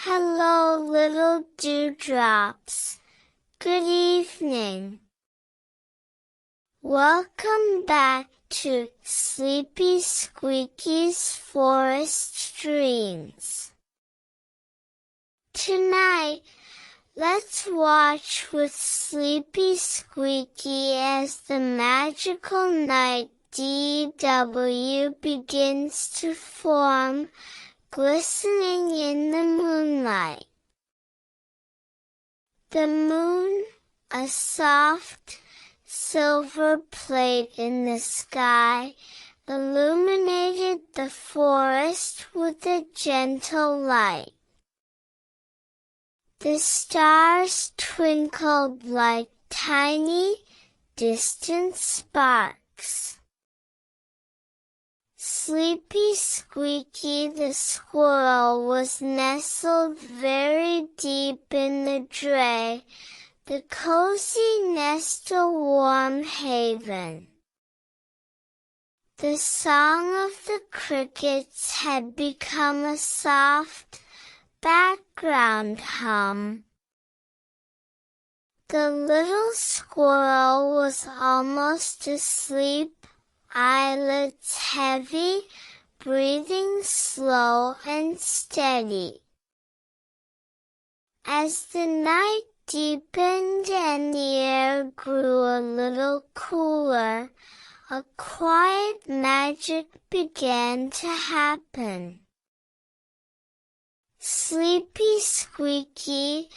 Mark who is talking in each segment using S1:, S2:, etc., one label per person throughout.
S1: Hello, little dewdrops. Good evening. Welcome back to Sleepy Squeaky's Forest Dreams. Tonight, let's watch with Sleepy Squeaky as the magical night DW begins to form, glistening in the moonlight. The moon, a soft, silver plate in the sky, illuminated the forest with a gentle light. The stars twinkled like tiny, distant sparks. Sleepy Squeaky the squirrel was nestled very deep in the drey, the cozy nestle warm haven. The song of the crickets had become a soft, background hum. The little squirrel was almost asleep, eyelids heavy, breathing slow and steady. As the night deepened and the air grew a little cooler, a quiet magic began to happen. Sleepy Squeaky,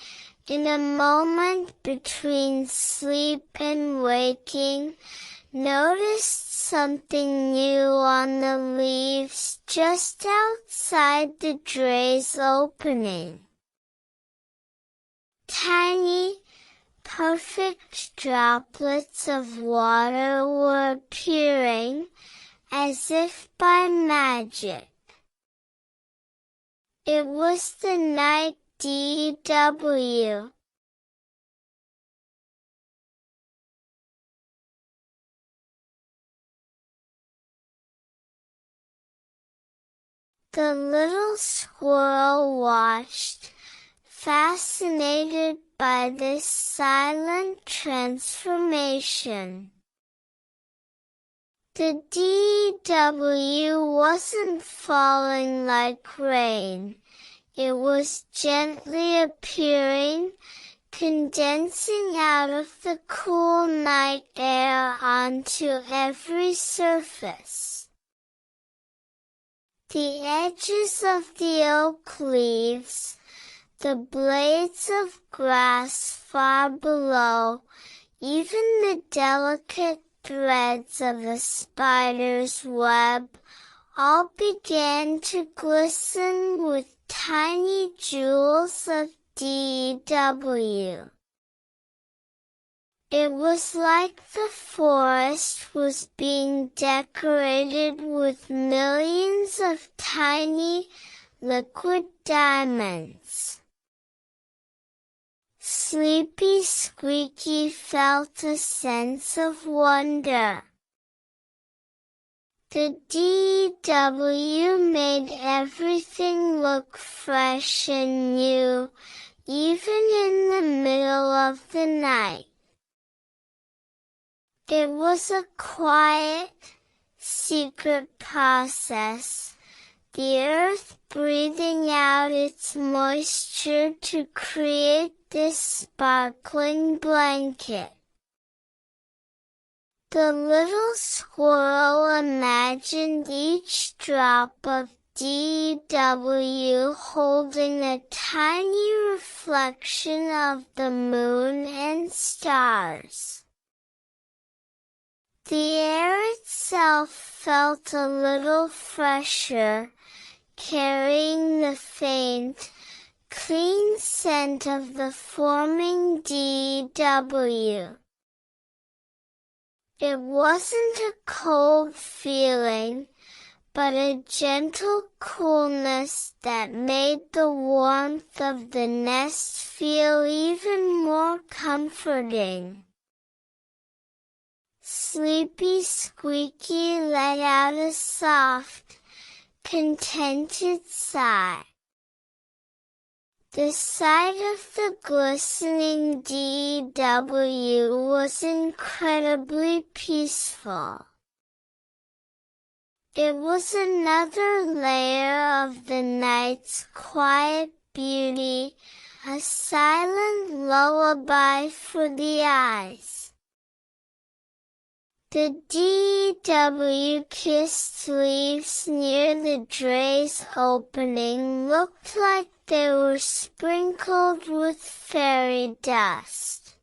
S1: in a moment between sleep and waking, noticed something new on the leaves just outside the drey's opening. Tiny, perfect droplets of water were appearing, as if by magic. It was the night DW. The little squirrel watched, fascinated by this silent transformation. The DW wasn't falling like rain. It was gently appearing, condensing out of the cool night air onto every surface. The edges of the oak leaves, the blades of grass far below, even the delicate threads of a spider's web, all began to glisten with tiny jewels of DW. It was like the forest was being decorated with millions of tiny, liquid diamonds. Sleepy Squeaky felt a sense of wonder. The DW made everything look fresh and new, even in the middle of the night. It was a quiet, secret process, the earth breathing out its moisture to create this sparkling blanket. The little squirrel imagined each drop of DW holding a tiny reflection of the moon and stars. The air itself felt a little fresher, carrying the faint, clean scent of the forming DW. It wasn't a cold feeling, but a gentle coolness that made the warmth of the nest feel even more comforting. Sleepy Squeaky let out a soft, contented sigh. The sight of the glistening DW was incredibly peaceful. It was another layer of the night's quiet beauty, a silent lullaby for the eyes. The DW kissed leaves near the drey's opening looked like they were sprinkled with fairy dust.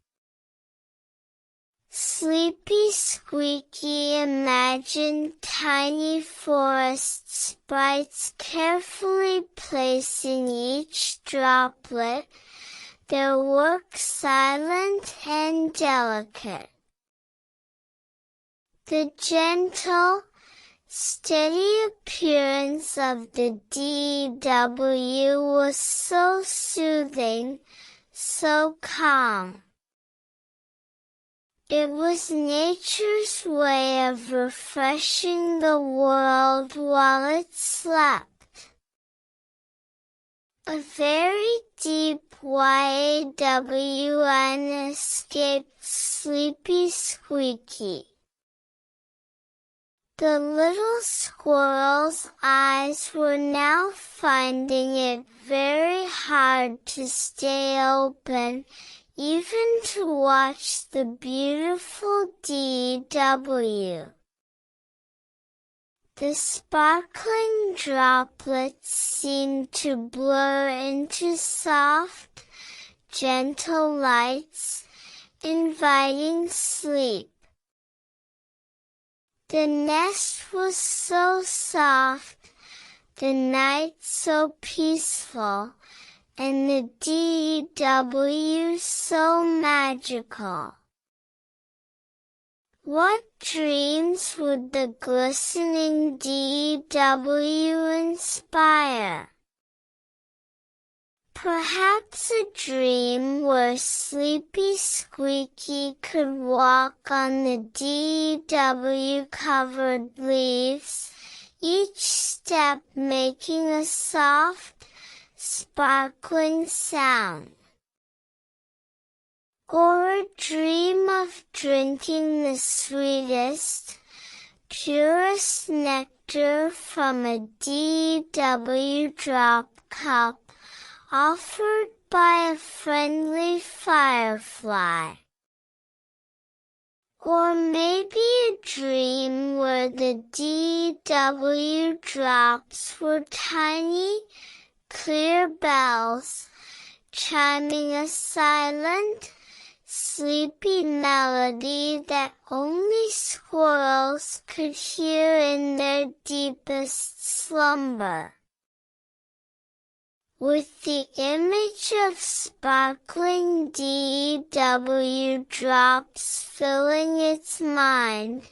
S1: Sleepy Squeaky imagined tiny forest sprites carefully placing each droplet, their work silent and delicate. The gentle, steady appearance of the DW was so soothing, so calm. It was nature's way of refreshing the world while it slept. A very deep YAWN escaped Sleepy Squeaky. The little squirrel's eyes were now finding it very hard to stay open, even to watch the beautiful DW. The sparkling droplets seemed to blur into soft, gentle lights, inviting sleep. The nest was so soft, the night so peaceful, and the DW so magical. What dreams would the glistening DW inspire? Perhaps a dream where Sleepy Squeaky could walk on the DW-covered leaves, each step making a soft, sparkling sound. Or a dream of drinking the sweetest, purest nectar from a DW drop cup, offered by a friendly firefly. Or maybe a dream where the DW drops were tiny, clear bells, chiming a silent, sleepy melody that only squirrels could hear in their deepest slumber. With the image of sparkling DW drops filling its mind,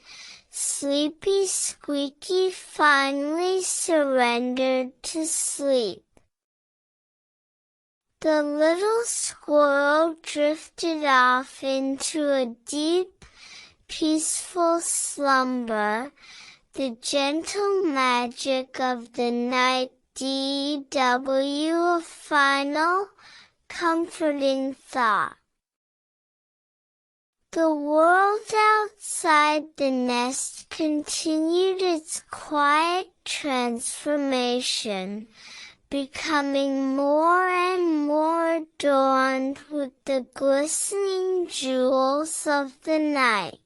S1: Sleepy Squeaky finally surrendered to sleep. The little squirrel drifted off into a deep, peaceful slumber, the gentle magic of the night DW a final, comforting thought. The world outside the nest continued its quiet transformation, becoming more and more adorned with the glistening jewels of the night.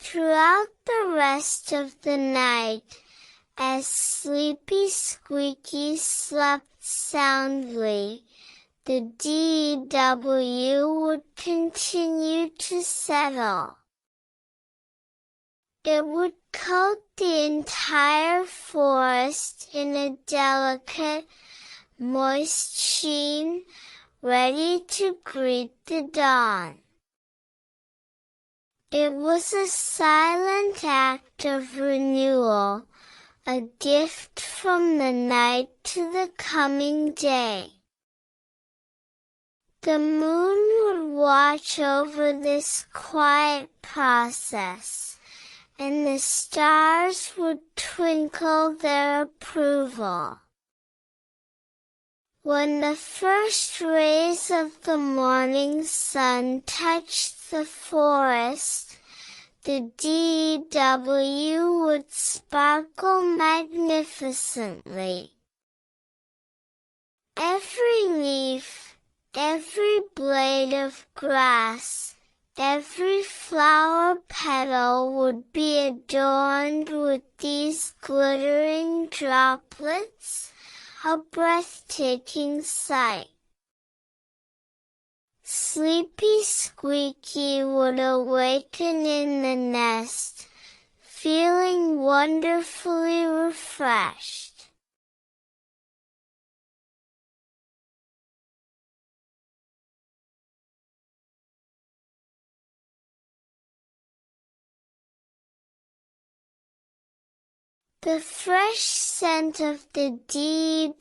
S1: Throughout the rest of the night, as Sleepy Squeaky slept soundly, the DW would continue to settle. It would coat the entire forest in a delicate, moist sheen, ready to greet the dawn. It was a silent act of renewal, a gift from the night to the coming day. The moon would watch over this quiet process, and the stars would twinkle their approval. When the first rays of the morning sun touched the forest, the DW would sparkle magnificently. Every leaf, every blade of grass, every flower petal would be adorned with these glittering droplets, a breathtaking sight. Sleepy Squeaky would awaken in the nest, feeling wonderfully refreshed. The fresh scent of the DW-kissed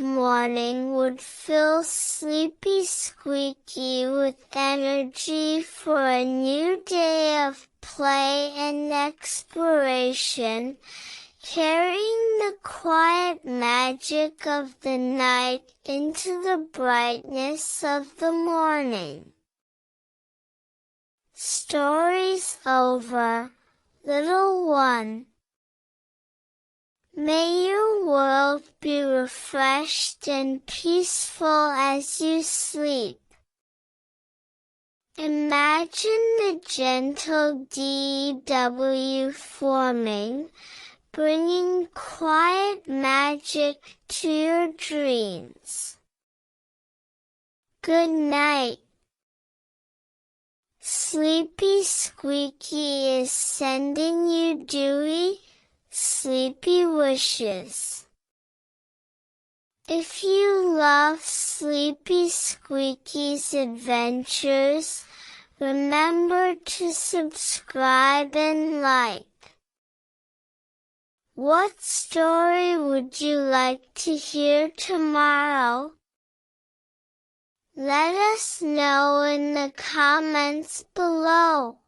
S1: morning would fill Sleepy Squeaky with energy for a new day of play and exploration, carrying the quiet magic of the night into the brightness of the morning. Story's over, little one. May your world be refreshed and peaceful as you sleep. Imagine the gentle DW forming, bringing quiet magic to your dreams. Good night. Sleepy Squeaky is sending you dewy, sleepy wishes. If you love Sleepy Squeaky's adventures, remember to subscribe and like. What story would you like to hear tomorrow? Let us know in the comments below.